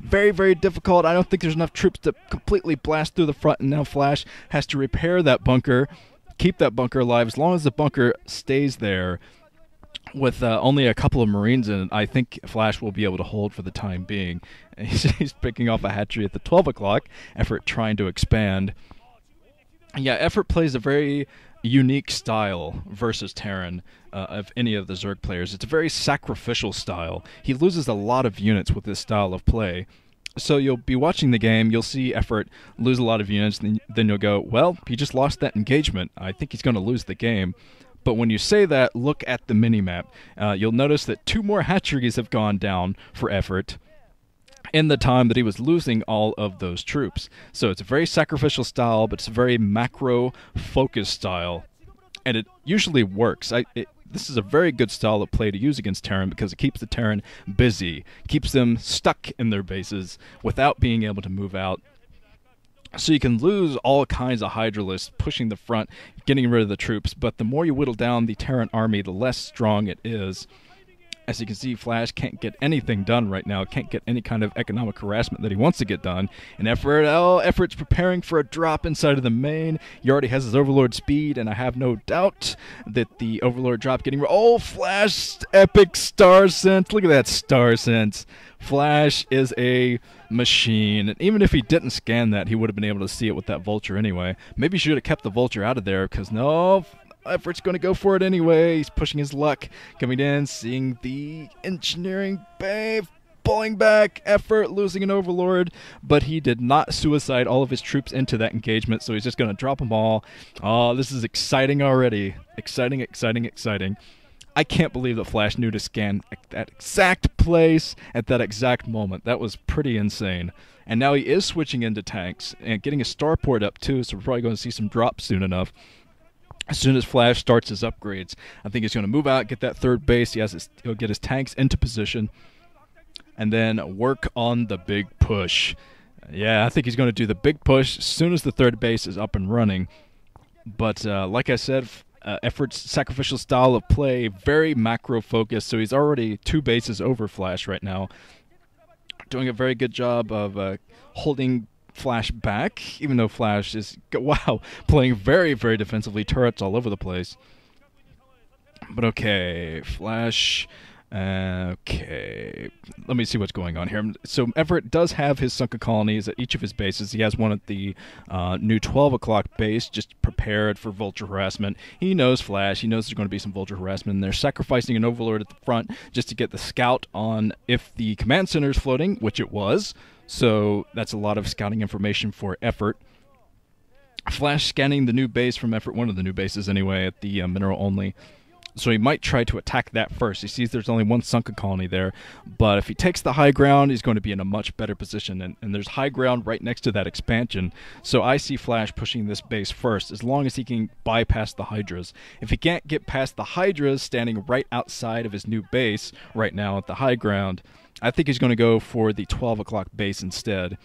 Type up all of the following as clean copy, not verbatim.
very, very difficult. I don't think there's enough troops to completely blast through the front, and now Flash has to repair that bunker, keep that bunker alive. As long as the bunker stays there with only a couple of Marines in it, I think Flash will be able to hold for the time being. He's picking off a hatchery at the 12 o'clock, EffOrt trying to expand. Yeah, EffOrt plays a very unique style versus Terran of any of the Zerg players. It's a very sacrificial style. He loses a lot of units with this style of play. So you'll be watching the game, you'll see EffOrt lose a lot of units, then you'll go, well, he just lost that engagement. I think he's going to lose the game. But when you say that, look at the minimap. You'll notice that 2 more hatcheries have gone down for EffOrt in the time that he was losing all of those troops. So it's a very sacrificial style, but it's a very macro-focused style. And it usually works. This is a very good style of play to use against Terran because it keeps the Terran busy, keeps them stuck in their bases without being able to move out. So you can lose all kinds of Hydralisks pushing the front, getting rid of the troops, but the more you whittle down the Terran army, the less strong it is. As you can see, Flash can't get anything done right now, can't get any kind of economic harassment that he wants to get done. And EffOrt's preparing for a drop inside of the main. He already has his Overlord speed, and I have no doubt that the Overlord drop getting... Oh, Flash! Epic Star Sense! Look at that Star Sense! Flash is a machine, and even if he didn't scan that, he would have been able to see it with that Vulture anyway. Maybe he should have kept the Vulture out of there, because no... EffOrt's going to go for it anyway. He's pushing his luck, coming in, seeing the engineering bay, pulling back. EffOrt losing an Overlord, but he did not suicide all of his troops into that engagement, so he's just going to drop them all. Oh, this is exciting already. Exciting, exciting, exciting. I can't believe that Flash knew to scan that exact place at that exact moment. That was pretty insane. And now he is switching into tanks and getting a starport up too, so we're probably going to see some drops soon enough. As soon as Flash starts his upgrades, I think he's going to move out, get that third base. He'll get his tanks into position, and then work on the big push. Yeah, I think he's going to do the big push as soon as the third base is up and running. But like I said, EffOrt's sacrificial style of play, very macro-focused, so he's already 2 bases over Flash right now. Doing a very good job of holding Flash back, even though Flash is, wow, playing very, very defensively, turrets all over the place. But okay, Flash, okay, let me see what's going on here. So EffOrt does have his sunken colonies at each of his bases. He has one at the new 12 o'clock base, just prepared for Vulture harassment. He knows Flash, he knows there's going to be some Vulture harassment, and they're sacrificing an Overlord at the front just to get the scout on if the command center is floating, which it was. So that's a lot of scouting information for EffOrt. Flash scanning the new base from EffOrt, one of the new bases anyway, at the mineral only. So he might try to attack that first. He sees there's only one sunken colony there. But if he takes the high ground, he's going to be in a much better position. And there's high ground right next to that expansion. So I see Flash pushing this base first, as long as he can bypass the Hydras. If he can't get past the Hydras standing right outside of his new base right now at the high ground, I think he's going to go for the 12 o'clock base instead.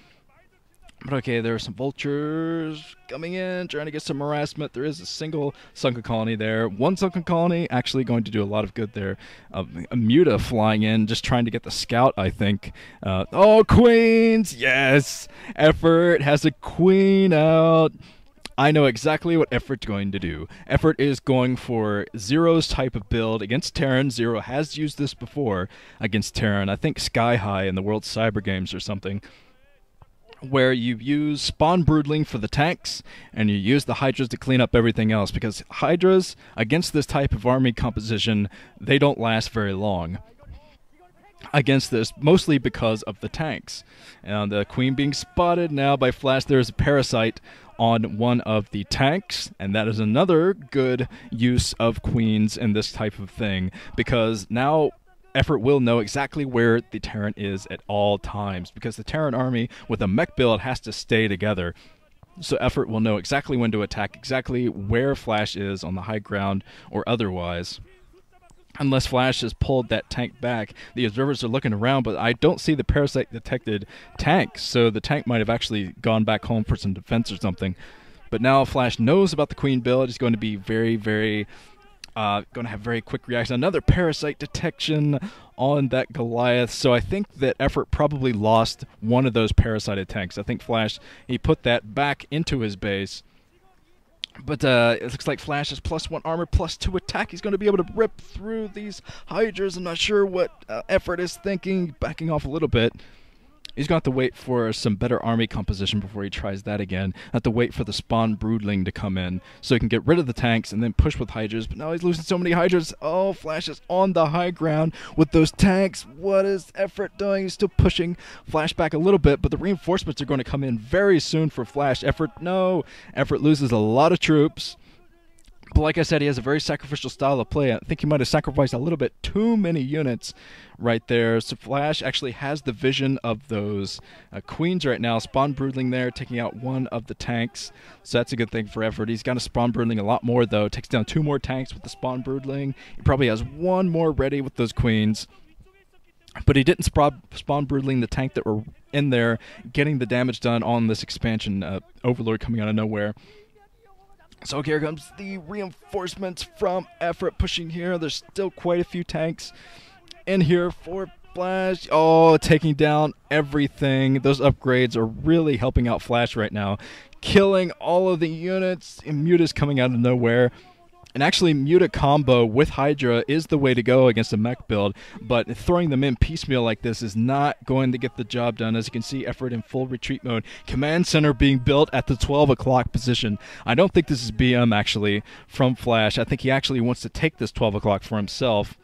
But okay, there are some Vultures coming in, trying to get some harassment. There is a single sunken colony there. One sunken colony actually going to do a lot of good there. A Muta flying in, just trying to get the scout, I think. Oh, Queens! Yes! EffOrt has a Queen out. I know exactly what EffOrt's going to do. EffOrt is going for Zero's type of build against Terran. Zero has used this before against Terran. I think Sky High in the World Cyber Games or something, where you use Spawn Broodling for the tanks, and you use the Hydras to clean up everything else, because Hydras, against this type of army composition, they don't last very long against this, mostly because of the tanks. And the Queen being spotted now by Flash. There's a Parasite on one of the tanks, and that is another good use of Queens in this type of thing, because now EffOrt will know exactly where the Terran is at all times, because the Terran army with a mech build has to stay together. So EffOrt will know exactly when to attack, exactly where Flash is on the high ground or otherwise. Unless Flash has pulled that tank back, the observers are looking around, but I don't see the Parasite detected tank, so the tank might have actually gone back home for some defense or something. But now Flash knows about the Queen build. He's going to be very, very Going to have very quick reaction. Another parasite detection on that Goliath. So I think that EffOrt probably lost one of those parasited tanks. I think Flash, he put that back into his base. But it looks like Flash has +1 armor, +2 attack. He's going to be able to rip through these Hydras. I'm not sure what EffOrt is thinking. Backing off a little bit. He's going to have to wait for some better army composition before he tries that again. Have to wait for the spawn broodling to come in so he can get rid of the tanks and then push with Hydras. But now he's losing so many Hydras. Oh, Flash is on the high ground with those tanks. What is EffOrt doing? He's still pushing Flash back a little bit, but the reinforcements are going to come in very soon for Flash. EffOrt, no. EffOrt loses a lot of troops. But like I said, he has a very sacrificial style of play. I think he might have sacrificed a little bit too many units right there. So Flash actually has the vision of those queens right now. Spawn broodling there, taking out one of the tanks. So that's a good thing for EffOrt. He's got to spawn broodling a lot more, though. Takes down 2 more tanks with the spawn broodling. He probably has 1 more ready with those queens. But he didn't spawn broodling the tank that were in there, getting the damage done on this expansion Overlord coming out of nowhere. So here comes the reinforcements from EffOrt pushing here. There's still quite a few tanks in here for Flash. Oh, taking down everything. Those upgrades are really helping out Flash right now. Killing all of the units. And Muta's coming out of nowhere. And actually, Muta combo with Hydra is the way to go against a mech build, but throwing them in piecemeal like this is not going to get the job done. As you can see, EffOrt in full retreat mode. Command center being built at the 12 o'clock position. I don't think this is BM, actually, from Flash. I think he actually wants to take this 12 o'clock for himself.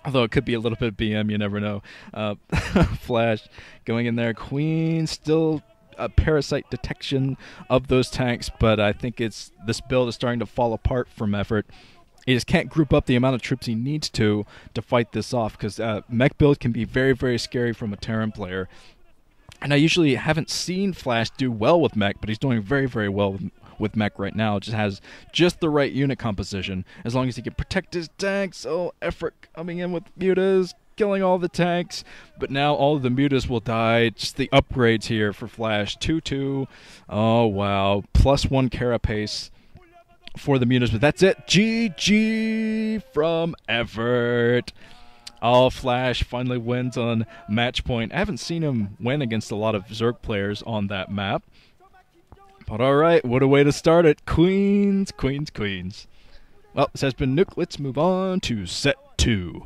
Although it could be a little bit BM, you never know. Flash going in there. Queen still a parasite detection of those tanks, but I think this build is starting to fall apart from EffOrt. He just can't group up the amount of troops he needs to fight this off, because mech build can be very, very scary from a Terran player. And I usually haven't seen Flash do well with mech, but he's doing very, very well with mech right now. Just has just the right unit composition, as long as he can protect his tanks. Oh, EffOrt coming in with mutas, killing all the tanks, but now all of the mutas will die. Just the upgrades here for Flash. 2-2. Oh, wow. +1 carapace for the mutas, but that's it. GG from EffOrt. Oh, Flash finally wins on match point. I haven't seen him win against a lot of Zerg players on that map. But alright, what a way to start it. Queens, queens, queens. Well, this has been Nuke. Let's move on to set 2.